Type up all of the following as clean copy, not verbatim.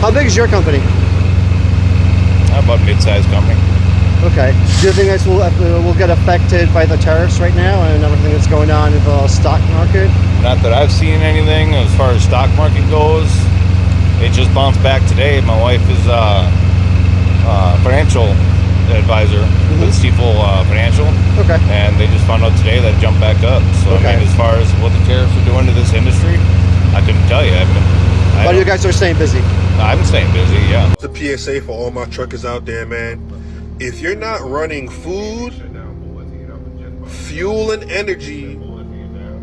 How big is your company? About a mid-sized company. Okay. Do you think this will get affected by the tariffs right now and everything that's going on in the stock market? Not that I've seen anything as far as stock market goes. It just bounced back today. My wife is a financial advisor with Stifel Financial. Okay. And they just found out today that it jumped back up. So Okay. I mean, as far as what the tariffs are doing to this industry, I couldn't tell you. But you guys are staying busy. I'm staying busy, yeah. The PSA for all my truckers out there, man. If you're not running food, fuel and energy,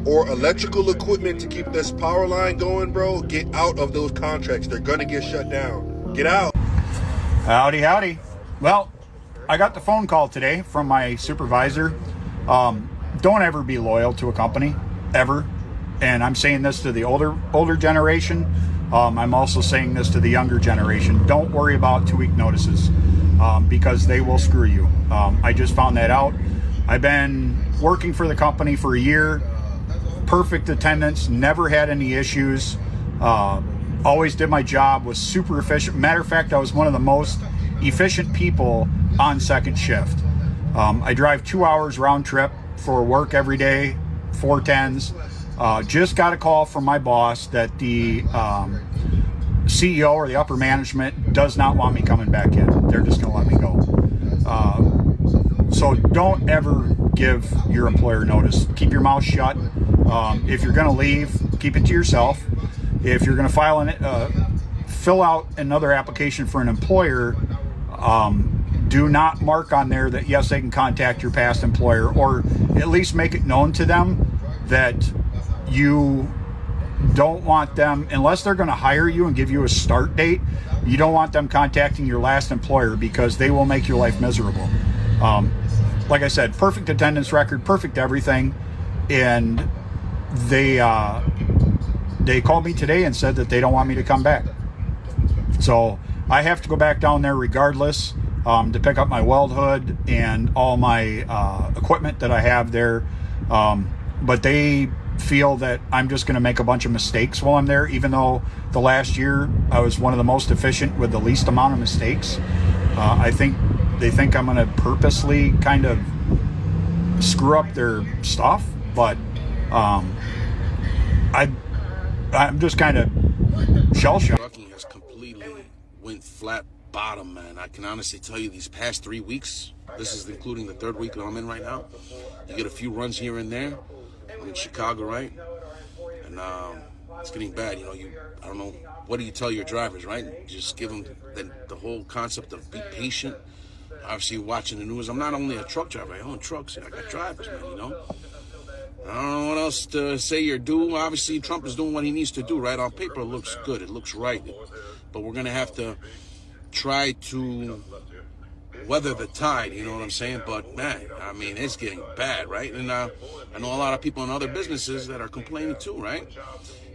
or electrical equipment to keep this power line going, bro, get out of those contracts. They're gonna get shut down. Get out. Howdy. Well, I got the phone call today from my supervisor. Don't ever be loyal to a company, ever. And I'm saying this to the older generation. I'm also saying this to the younger generation. Don't worry about 2-week notices because they will screw you. I just found that out. I've been working for the company for a year. Perfect attendance, never had any issues. Always did my job, was super efficient. Matter of fact, I was one of the most efficient people on second shift. I drive 2 hours round trip for work every day, 410s. Just got a call from my boss that the CEO or the upper management does not want me coming back in. They're just going to let me go. So don't ever give your employer notice. Keep your mouth shut. If you're going to leave, keep it to yourself. If you're going to fill out another application for an employer, do not mark on there that yes, they can contact your past employer, or at least make it known to them that you don't want them, unless they're going to hire you and give you a start date, you don't want them contacting your last employer because they will make your life miserable. Like I said, perfect attendance record, perfect everything. And they called me today and said that they don't want me to come back. So I have to go back down there regardless to pick up my weld hood and all my equipment that I have there. But they feel that I'm just going to make a bunch of mistakes while I'm there, even though the last year I was one of the most efficient with the least amount of mistakes. I think they think I'm going to purposely kind of screw up their stuff, but I'm just kind of shell-shocked. Trucking has completely went flat bottom, man. I can honestly tell you these past 3 weeks, this is including the third week that I'm in right now, you get a few runs here and there. I'm in Chicago, right? And it's getting bad. You know, I don't know, what do you tell your drivers, right? Just give them the whole concept of be patient. Obviously, watching the news. I'm not only a truck driver. I own trucks. I got drivers, man, you know? I don't know what else to say or do. Obviously, Trump is doing what he needs to do, right? On paper, it looks good. It looks right. But we're going to have to try to weather the tide, you know what I'm saying? But, man, I mean, it's getting bad, right? And I know a lot of people in other businesses that are complaining too, right?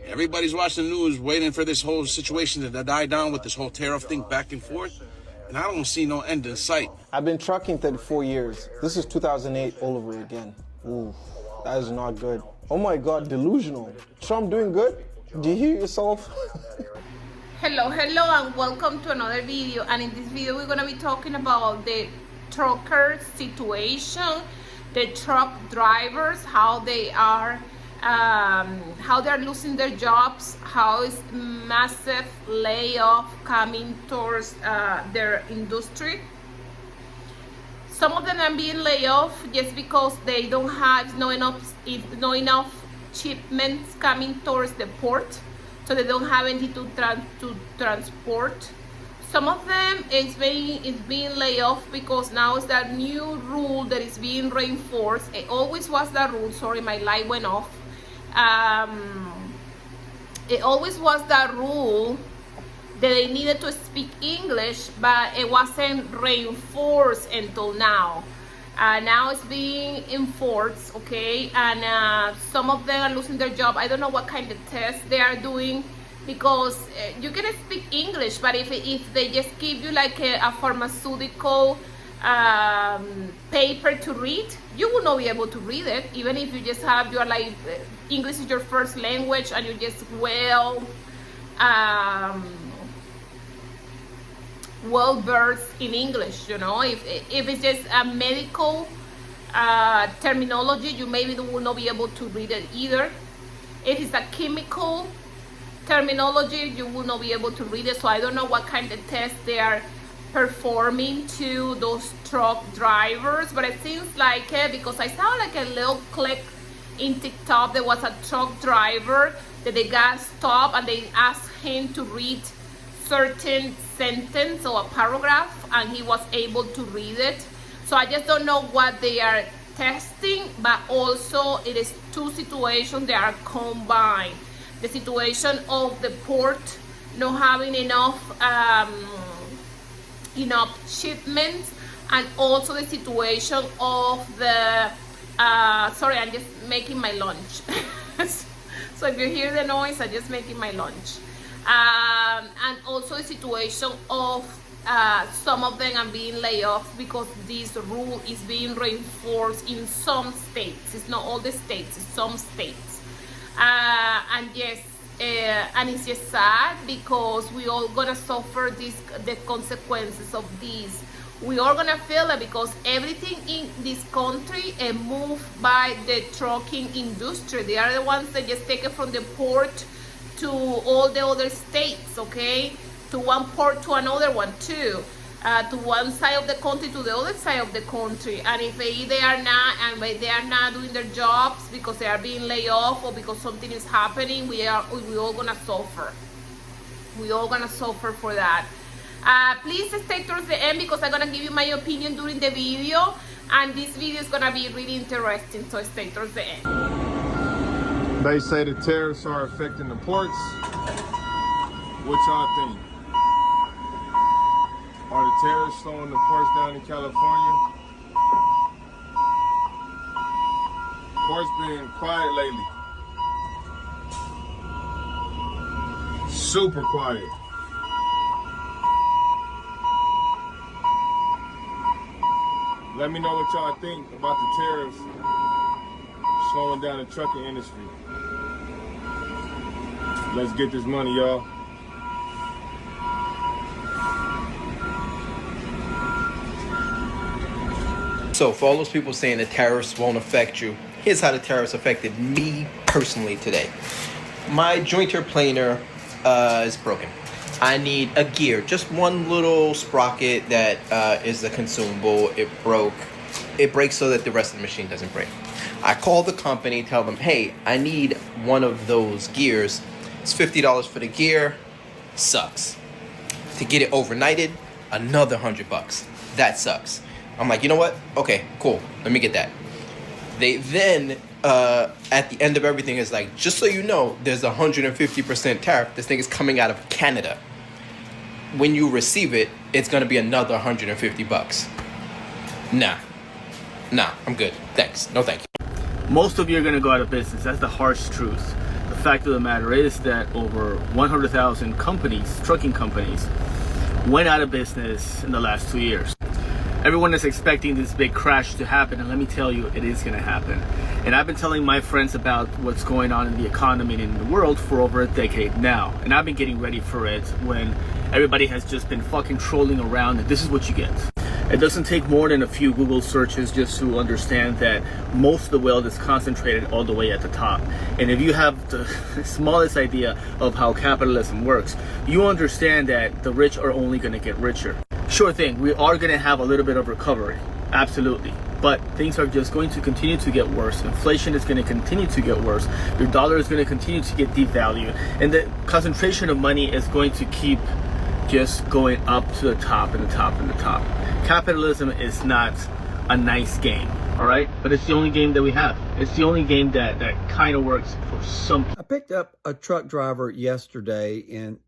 Everybody's watching the news, waiting for this whole situation to die down with this whole tariff thing back and forth. And I don't see no end in sight. I've been trucking 34 years. This is 2008 all over again. Ooh, that is not good. Oh my God, delusional. Trump doing good? Do you hear yourself? Hello and welcome to another video. And in this video we're going to be talking about the trucker situation, the truck drivers, how they are losing their jobs, how is massive layoff coming towards their industry. Some of them are being laid off just because they don't have no enough shipments coming towards the port, so they don't have anything to transport. Some of them is being laid off because now it's that new rule that is being reinforced. It always was that rule. Sorry, my light went off. It always was that rule that they needed to speak English, but it wasn't reinforced until now. Now it's being enforced, okay? And some of them are losing their job. I don't know what kind of tests they are doing, because you can speak English, but if they just give you like a pharmaceutical paper to read, you will not be able to read it, even if you just have your like English is your first language and you just well versed in English. You know, if it's just a medical terminology, you maybe will not be able to read it either. If it's a chemical terminology, you will not be able to read it. So I don't know what kind of test they are performing to those truck drivers, but it seems like because I saw like a little clip in TikTok, there was a truck driver that they got stopped and they asked him to read certain sentence or a paragraph, and he was able to read it. So I just don't know what they are testing, but also it is two situations that are combined: the situation of the port not having enough shipments, and also the situation of the sorry, I'm just making my lunch. So if you hear the noise, I'm just making my lunch. And also the situation of some of them are being laid off because this rule is being reinforced in some states. It's not all the states, it's some states. And yes, and it's just sad because we all gonna suffer the consequences of this. We are gonna feel it because everything in this country is moved by the trucking industry. They are the ones that just take it from the port to all the other states, okay? To one port to another one too. To one side of the country to the other side of the country. And if they are not doing their jobs because they are being laid off or because something is happening, we all gonna suffer. We all gonna suffer for that. Please stay towards the end because I'm gonna give you my opinion during the video, and this video is gonna be really interesting, so stay towards the end. They say the tariffs are affecting the ports. What y'all think? Are the tariffs slowing the ports down in California? Ports been quiet lately. Super quiet. Let me know what y'all think about the tariffs slowing down the trucking industry. Let's get this money, y'all. So for all those people saying the tariffs won't affect you, here's how the tariffs affected me personally today. My jointer planer is broken. I need a gear, just one little sprocket that is a consumable. It broke. It breaks so that the rest of the machine doesn't break. I call the company, tell them, hey, I need one of those gears. It's $50 for the gear. Sucks. To get it overnighted, another $100. That sucks. I'm like, you know what? Okay, cool. Let me get that. They then, at the end of everything, is like, just so you know, there's a 150% tariff. This thing is coming out of Canada. When you receive it, it's going to be another $150. Nah, I'm good. Thanks. No thank you. Most of you are going to go out of business. That's the harsh truth. The fact of the matter is that over 100,000 companies, trucking companies, went out of business in the last 2 years. Everyone is expecting this big crash to happen, and let me tell you, it is going to happen. And I've been telling my friends about what's going on in the economy and in the world for over a decade now. And I've been getting ready for it when everybody has just been fucking trolling around, and this is what you get. It doesn't take more than a few Google searches just to understand that most of the wealth is concentrated all the way at the top. And if you have the smallest idea of how capitalism works, you understand that the rich are only going to get richer. Sure thing, we are going to have a little bit of recovery, absolutely. But things are just going to continue to get worse. Inflation is going to continue to get worse. Your dollar is going to continue to get devalued. And the concentration of money is going to keep just going up to the top and the top and the top. Capitalism is not a nice game, all right? But it's the only game that we have. It's the only game that kind of works for some people. I picked up a truck driver yesterday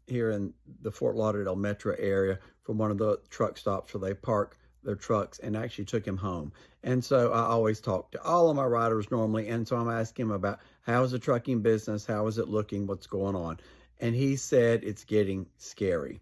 here in the Fort Lauderdale metro area from one of the truck stops where they park their trucks, and actually took him home. And so I always talk to all of my riders normally, and so I'm asking him about how is the trucking business, how is it looking, what's going on. And he said it's getting scary,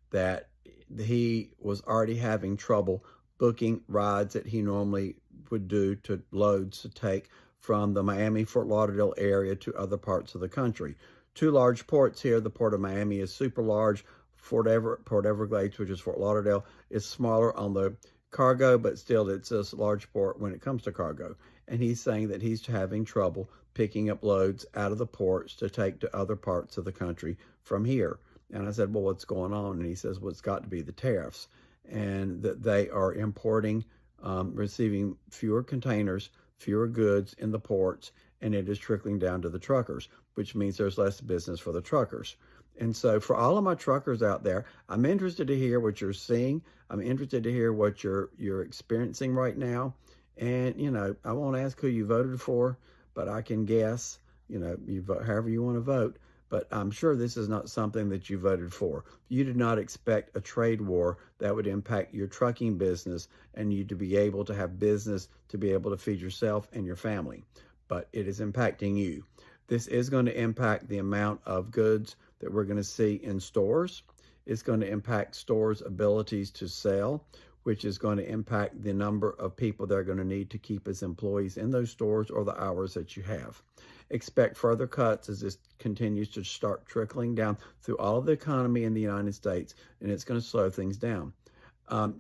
that he was already having trouble booking rides that he normally would do to loads to take from the Miami, Fort Lauderdale area to other parts of the country. Two large ports here. The Port of Miami is super large. Port Everglades, which is Fort Lauderdale, is smaller on the cargo, but still it's a large port when it comes to cargo. And he's saying that he's having trouble picking up loads out of the ports to take to other parts of the country from here. And I said, well, what's going on? And he says, well, it's got to be the tariffs, and that they are importing, receiving fewer containers, fewer goods in the ports, and it is trickling down to the truckers, which means there's less business for the truckers. And so for all of my truckers out there, I'm interested to hear what you're seeing. I'm interested to hear what you're experiencing right now. And, you know, I won't ask who you voted for, but I can guess, you know, you vote however you want to vote. But I'm sure this is not something that you voted for. You did not expect a trade war that would impact your trucking business and you to be able to have business to be able to feed yourself and your family. But it is impacting you. This is going to impact the amount of goods that we're going to see in stores. It's going to impact stores' abilities to sell, which is going to impact the number of people they're going to need to keep as employees in those stores or the hours that you have. Expect further cuts as this continues to start trickling down through all of the economy in the United States, and it's going to slow things down.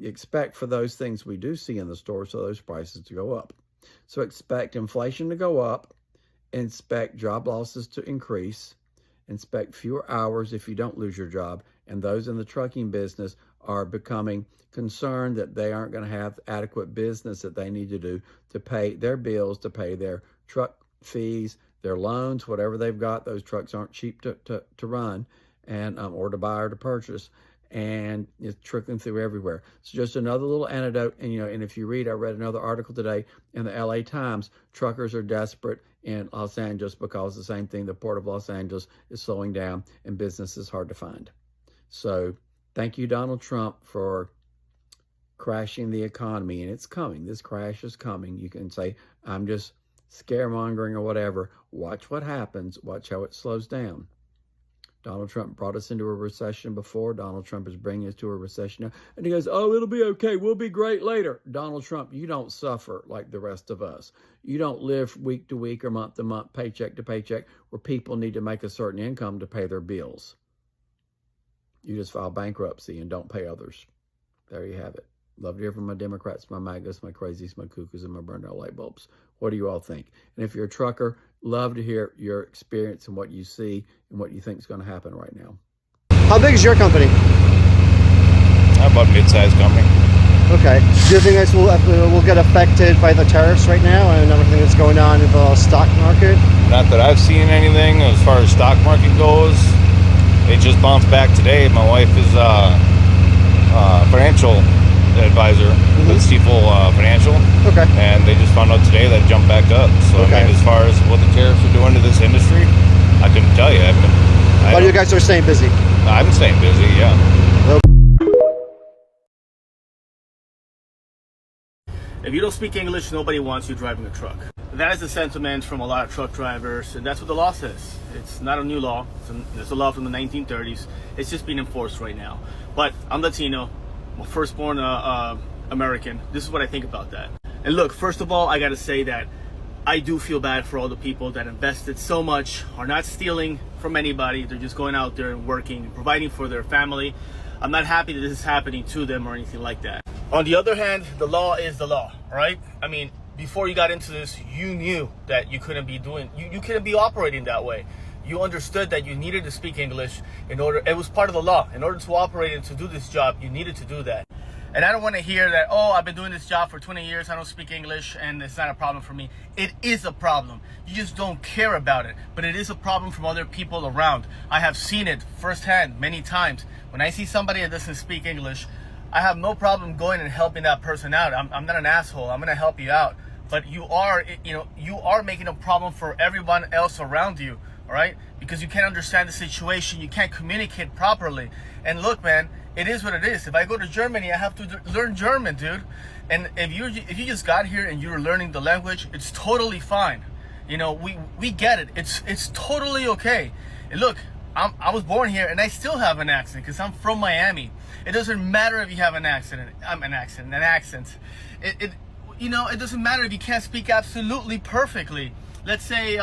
Expect for those things we do see in the stores, so those prices to go up. So expect inflation to go up, expect job losses to increase, expect fewer hours if you don't lose your job, and those in the trucking business are becoming concerned that they aren't going to have adequate business that they need to do to pay their bills, to pay their truck fees, their loans, whatever they've got. Those trucks aren't cheap to run and or to buy or to purchase, and it's trickling through everywhere. So just another little anecdote. And you know, and if you read, I read another article today in the LA Times. Truckers are desperate in Los Angeles because the same thing, the Port of Los Angeles is slowing down and business is hard to find. So thank you, Donald Trump, for crashing the economy. And it's coming. This crash is coming. You can say, I'm just scaremongering or whatever. Watch what happens. Watch how it slows down. Donald Trump brought us into a recession before. Donald Trump is bringing us to a recession now. And he goes, oh, it'll be okay. We'll be great later. Donald Trump, you don't suffer like the rest of us. You don't live week to week or month to month, paycheck to paycheck, where people need to make a certain income to pay their bills. You just file bankruptcy and don't pay others. There you have it. Love to hear from my Democrats, my MAGAs, my crazies, my cuckoos, and my burned out light bulbs. What do you all think? And if you're a trucker, love to hear your experience and what you see and what you think is going to happen right now. How big is your company? About mid-sized company. Okay. Do you think this will get affected by the tariffs right now and everything that's going on in the stock market? Not that I've seen anything as far as stock market goes. It just bounced back today. My wife is financial advisor with Stifel Financial. Okay. And they just found out today that it jumped back up. So Okay. I mean, as far as what the tariffs are doing to this industry, I couldn't tell you. But you guys are staying busy. I'm staying busy, yeah. If you don't speak English, nobody wants you driving a truck. That is the sentiment from a lot of truck drivers, and that's what the law says. It's not a new law. It's a law from the 1930s. It's just being enforced right now. But I'm Latino. I'm a firstborn American. This is what I think about that. And look, first of all, I got to say that I do feel bad for all the people that invested so much, are not stealing from anybody. They're just going out there and working and providing for their family. I'm not happy that this is happening to them or anything like that. On the other hand, the law is the law, right? I mean, before you got into this, you knew that you couldn't be doing, you couldn't be operating that way. You understood that you needed to speak English in order, it was part of the law. In order to operate and to do this job, you needed to do that. And I don't want to hear that, oh, I've been doing this job for 20 years, I don't speak English, and it's not a problem for me. It is a problem. You just don't care about it. But it is a problem from other people around. I have seen it firsthand many times. When I see somebody that doesn't speak English, I have no problem going and helping that person out. I'm not an asshole. I'm going to help you out. But you are making a problem for everyone else around you, all right? Because you can't understand the situation. You can't communicate properly. And look, man, it is what it is. If I go to Germany, I have to learn German, dude. And if you just got here and you're learning the language, it's totally fine. You know, we get it. It's totally okay. And look, I was born here and I still have an accent because I'm from Miami. It doesn't matter if you have an accent. An accent. It doesn't matter if you can't speak absolutely perfectly. Let's say,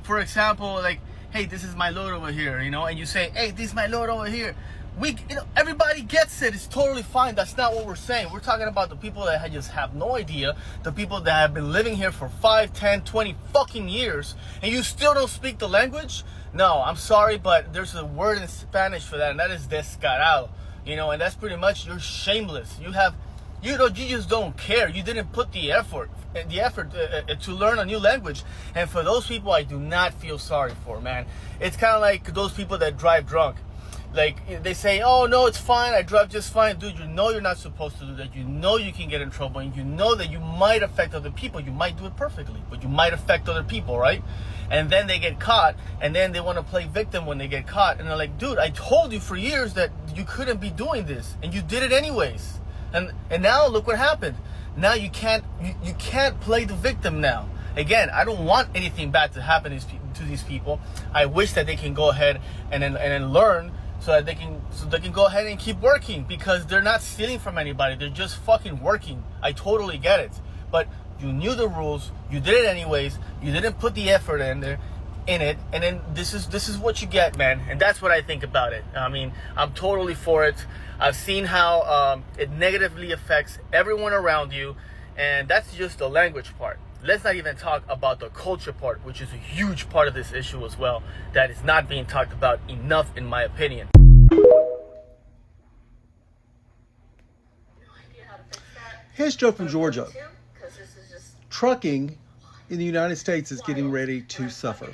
for example, like, hey, this is my load over here, and you say, hey, this is my load over here. Everybody gets it. It's totally fine. That's not what we're saying. We're talking about the people that just have no idea, the people that have been living here for 5, 10, 20 fucking years, and you still don't speak the language? No, I'm sorry, but there's a word in Spanish for that, and that is descarado. And that's pretty much, you're shameless. You just don't care. You didn't put the effort to learn a new language. And for those people, I do not feel sorry for, man. It's kind of like those people that drive drunk. Like, they say, oh, no, it's fine, I drive just fine. Dude, you know you're not supposed to do that. You know you can get in trouble, and you know that you might affect other people. You might do it perfectly, but you might affect other people, right? And then they get caught, and then they want to play victim when they get caught. And they're like, dude, I told you for years that you couldn't be doing this, and you did it anyways. And now look what happened. Now you can't play the victim now. Again, I don't want anything bad to happen to these people. I wish that they can go ahead and then learn, so they can go ahead and keep working, because they're not stealing from anybody. They're just fucking working. I totally get it. But you knew the rules. You did it anyways. You didn't put the effort in it, and then this is what you get, man. And that's what I think about it. I mean, I'm totally for it. I've seen how it negatively affects everyone around you, and that's just the language part. Let's not even talk about the culture part, which is a huge part of this issue as well, that is not being talked about enough, in my opinion. Here's Joe from Georgia. Trucking in the United States is getting ready to suffer.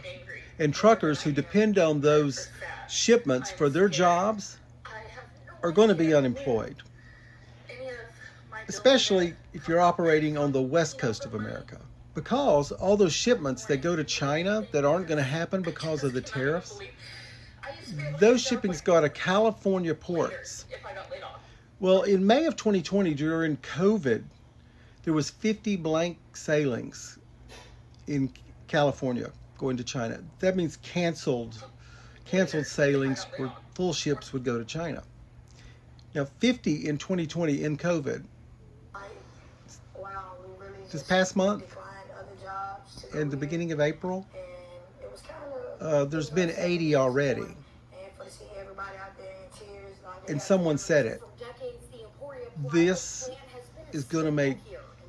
And truckers who depend on those shipments for their jobs are going to be unemployed, especially if you're operating on the west coast of America. Because all those shipments that go to China that aren't going to happen because of the tariffs, those shippings go to California ports. Well, in May of 2020, during COVID, there was 50 blank sailings in California going to China. That means canceled sailings where full ships would go to China. Now, 50 in 2020 in COVID. This past month, in the beginning of April, there's been 80 already. And someone said it. This is going to make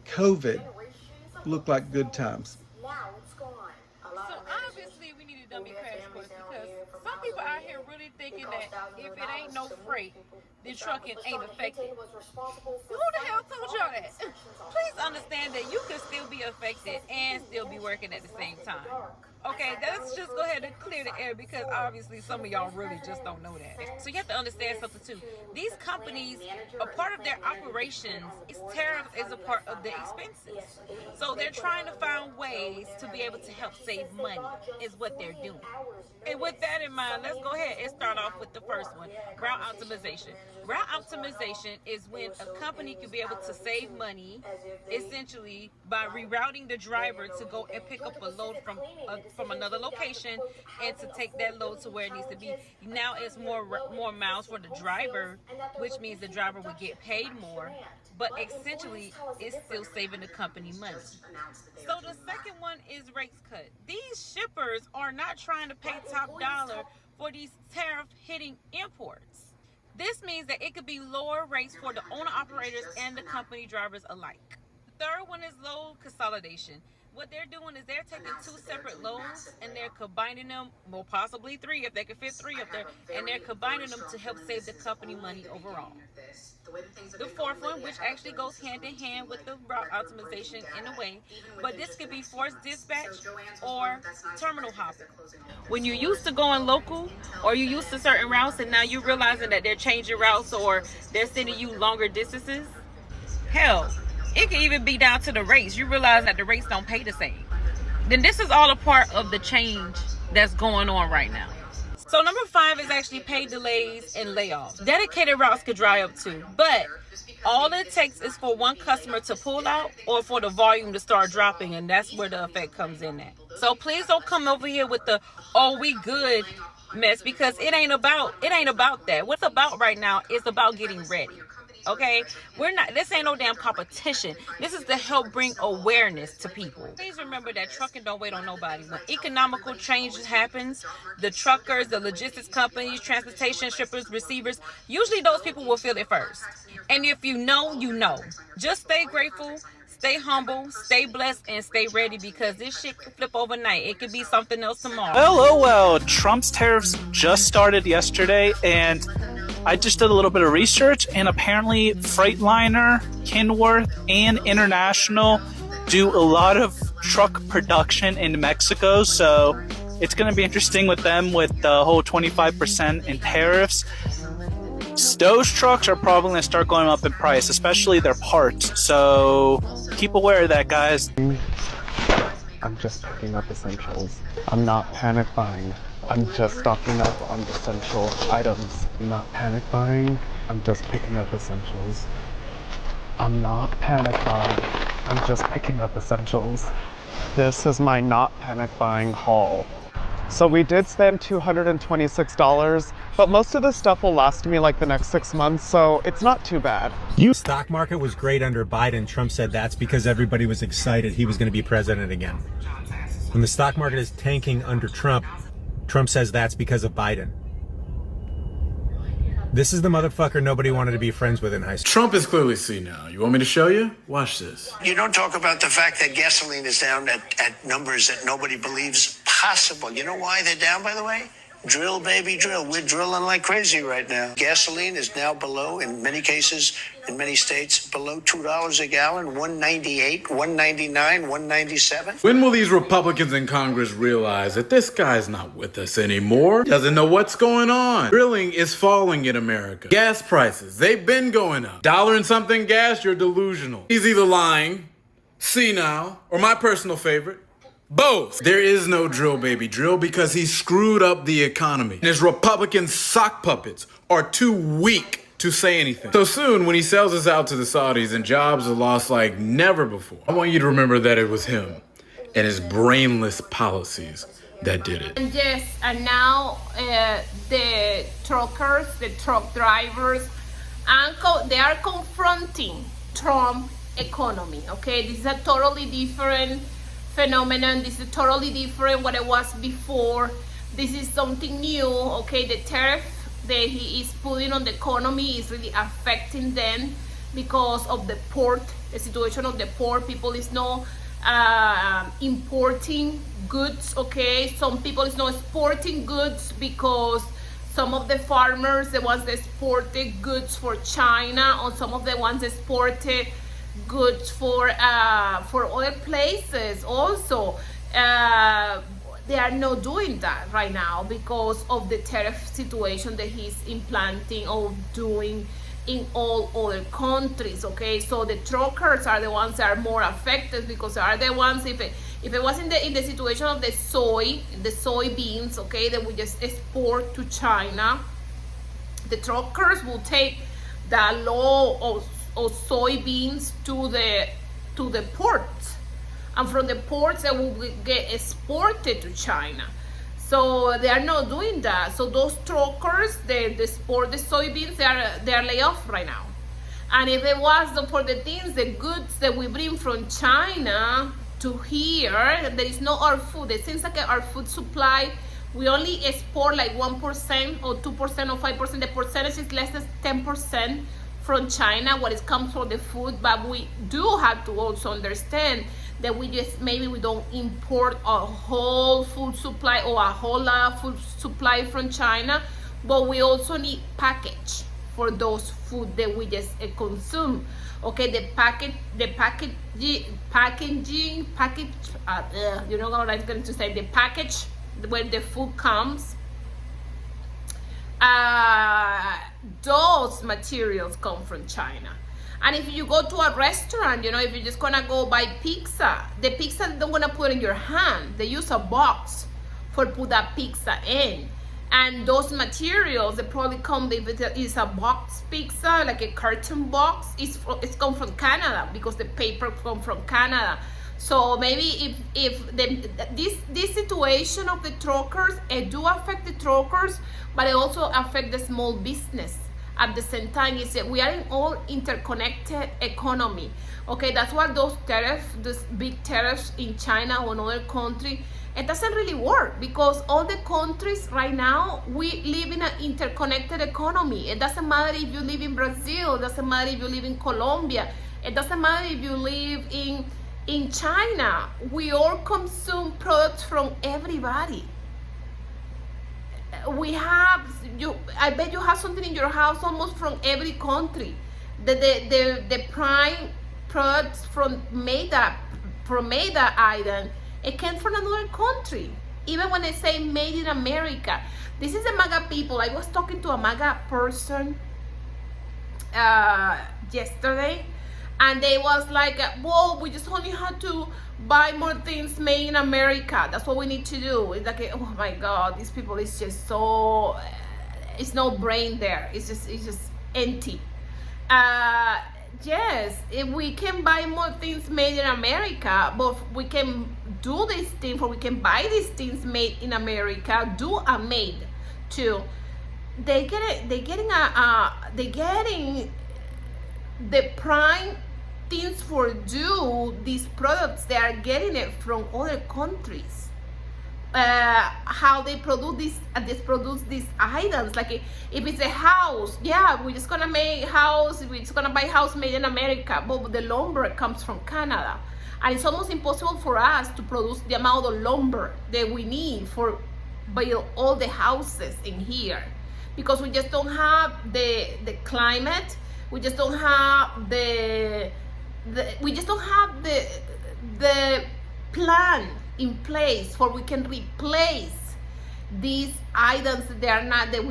COVID look like good times. So obviously we need a dummy crash course, because some people out here really thinking that if it ain't no freight, then trucking ain't affected. Who the hell told y'all that? Please understand that you can still be affected and still be working at the same time. Okay, let's just go ahead and clear the air, because obviously some of y'all really just don't know that. So you have to understand something too. These companies, a part of their operations, tariffs is a part of the expenses. So they're trying to find ways to be able to help save money, is what they're doing. And with that in mind, let's go ahead and start off with the first one, route optimization. Route optimization is when a company can be able to save money, essentially, by rerouting the driver to go and pick up a load from another location and to take that load to where it needs to be. Now it's more miles for the driver, which means the driver would get paid more, but essentially it's still saving the company money. So the second one is rates cut. These shippers are not trying to pay top dollar for these tariff hitting imports. This means that it could be lower rates for the owner operators and the company drivers alike. The third one is load consolidation. What they're doing is they're taking two separate loads and they're combining them, well, possibly three if they can fit three up there, and they're combining them to help save the company money overall. The fourth one, which actually goes hand in hand with the route optimization in a way, but this could be forced dispatch or terminal hopping. When you're used to going local, or you're used to certain routes and now you're realizing that they're changing routes or they're sending you longer distances, hell, it can even be down to the rates. You realize that the rates don't pay the same. Then this is all a part of the change that's going on right now. So number 5 is actually paid delays and layoffs. Dedicated routes could dry up too, but all it takes is for one customer to pull out or for the volume to start dropping, and that's where the effect comes in at. So please don't come over here with the "oh, we good" mess, because it ain't about that. What's about right now is about getting ready. okay? This ain't no damn competition. This is to help bring awareness to people. Please remember that trucking don't wait on nobody. When economical changes happens, the truckers, the logistics companies, transportation shippers, receivers, usually those people will feel it first. And if you know, you know. Just stay grateful, stay humble, stay blessed, and stay ready, because this shit could flip overnight. It could be something else tomorrow. Well, Trump's tariffs just started yesterday, and I just did a little bit of research, and apparently Freightliner, Kenworth, and International do a lot of truck production in Mexico, so it's going to be interesting with them with the whole 25% in tariffs. Those trucks are probably going to start going up in price, especially their parts, so keep aware of that, guys. I'm just picking up essentials. I'm not panic buying. I'm just stocking up on essential items. I'm not panic buying. I'm just picking up essentials. I'm not panic buying. I'm just picking up essentials. This is my not panic buying haul. So we did spend $226, but most of the stuff will last me like the next 6 months, so it's not too bad. Stock market was great under Biden. Trump said that's because everybody was excited he was going to be president again. When the stock market is tanking under Trump, Trump says that's because of Biden. This is the motherfucker nobody wanted to be friends with in high school. Trump is clearly senile. You want me to show you? Watch this. You don't talk about the fact that gasoline is down at numbers that nobody believes possible. You know why they're down, by the way? Drill, baby, drill. We're drilling like crazy right now. Gasoline is now below, in many cases, in many states, below $2 a gallon, $1.98, $1.99, $1.97. When will these Republicans in Congress realize that this guy's not with us anymore? Doesn't know what's going on. Drilling is falling in America. Gas prices, they've been going up. $1 and something gas, you're delusional. He's either lying, senile, or my personal favorite, both. There is no drill, baby, drill, because he screwed up the economy. And his Republican sock puppets are too weak to say anything. So soon, when he sells us out to the Saudis and jobs are lost like never before, I want you to remember that it was him and his brainless policies that did it. And yes, and now the truckers, the truck drivers, they are confronting Trump economy, okay? This is a totally different phenomenon. This is totally different what it was before. This is something new, okay? The tariff that he is putting on the economy is really affecting them because of the port, the situation of the port. People is not importing goods, okay? Some people is not exporting goods because some of the farmers, the ones that exported goods for China, or some of the ones exported goods for other places also, they are not doing that right now because of the tariff situation that he's implanting or doing in all other countries, okay? So the truckers are the ones that are more affected because they are the ones, if it was in the situation of the soybeans, okay, that we just export to China, the truckers will take the law of soybeans to the ports, and from the ports they will get exported to China. So they are not doing that. So those truckers, they export the soybeans, they are laid off right now. And if it was for the things, the goods that we bring from China to here, there is no our food. It seems like our food supply, we only export like 1% or 2% or 5%. The percentage is less than 10% from China what it comes from the food, but we do have to also understand that we don't import a whole food supply or a whole lot of food supply from China, but we also need package for those food that we just consume, okay? The package, you know what I'm going to say, the package where the food comes, those materials come from China. And if you go to a restaurant, you know, if you're just gonna go buy pizza, the pizza they don't wanna put in your hand. They use a box for put that pizza in. And those materials, they probably come, if it is a box pizza, like a carton box, it's come from Canada because the paper come from Canada. So maybe if this situation of the truckers, it do affect the truckers, but it also affect the small business. at the same time is that we are in all interconnected economy. Okay, that's why those big tariffs in China or another country, it doesn't really work, because all the countries right now, we live in an interconnected economy. It doesn't matter if you live in Brazil, it doesn't matter if you live in Colombia, it doesn't matter if you live in China. We all consume products from everybody. I bet you have something in your house almost from every country. The prime products from made item, it came from another country. Even when they say made in America, this is the MAGA people. I was talking to a MAGA person yesterday, and they was like, whoa, we just only had to buy more things made in America. That's what we need to do. It's like, oh my God, these people is just so, it's no brain there. It's just empty. Yes, if we can buy more things made in America, but we can do these things, or we can buy these things made in America, do a made too. They're getting the prime things for these products. They are getting it from other countries. How they produce these items. Like if it's a house, yeah, we're just gonna make house, we're just gonna buy house made in America, but the lumber comes from Canada, and it's almost impossible for us to produce the amount of lumber that we need for build all the houses in here, because we just don't have the climate, we just don't have the plan in place for we can replace these items that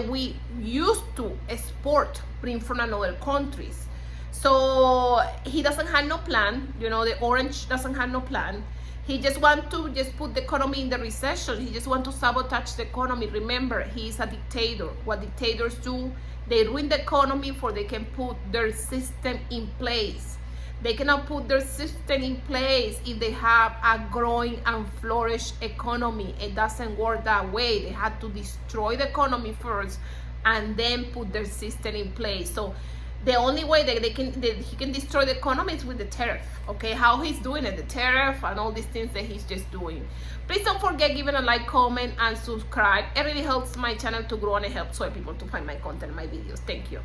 we used to export, bring from another countries. So he doesn't have no plan. You know, the orange doesn't have no plan. He just want to just put the economy in the recession. He just want to sabotage the economy. Remember, he is a dictator. What dictators do, they ruin the economy for they can put their system in place. They cannot put their system in place if they have a growing and flourished economy. It doesn't work that way. They had to destroy the economy first and then put their system in place. So the only way that he can destroy the economy is with the tariff. Okay, how he's doing it, the tariff and all these things that he's just doing. Please don't forget giving a like, comment, and subscribe. It really helps my channel to grow, and it helps other people to find my content, my videos. Thank you.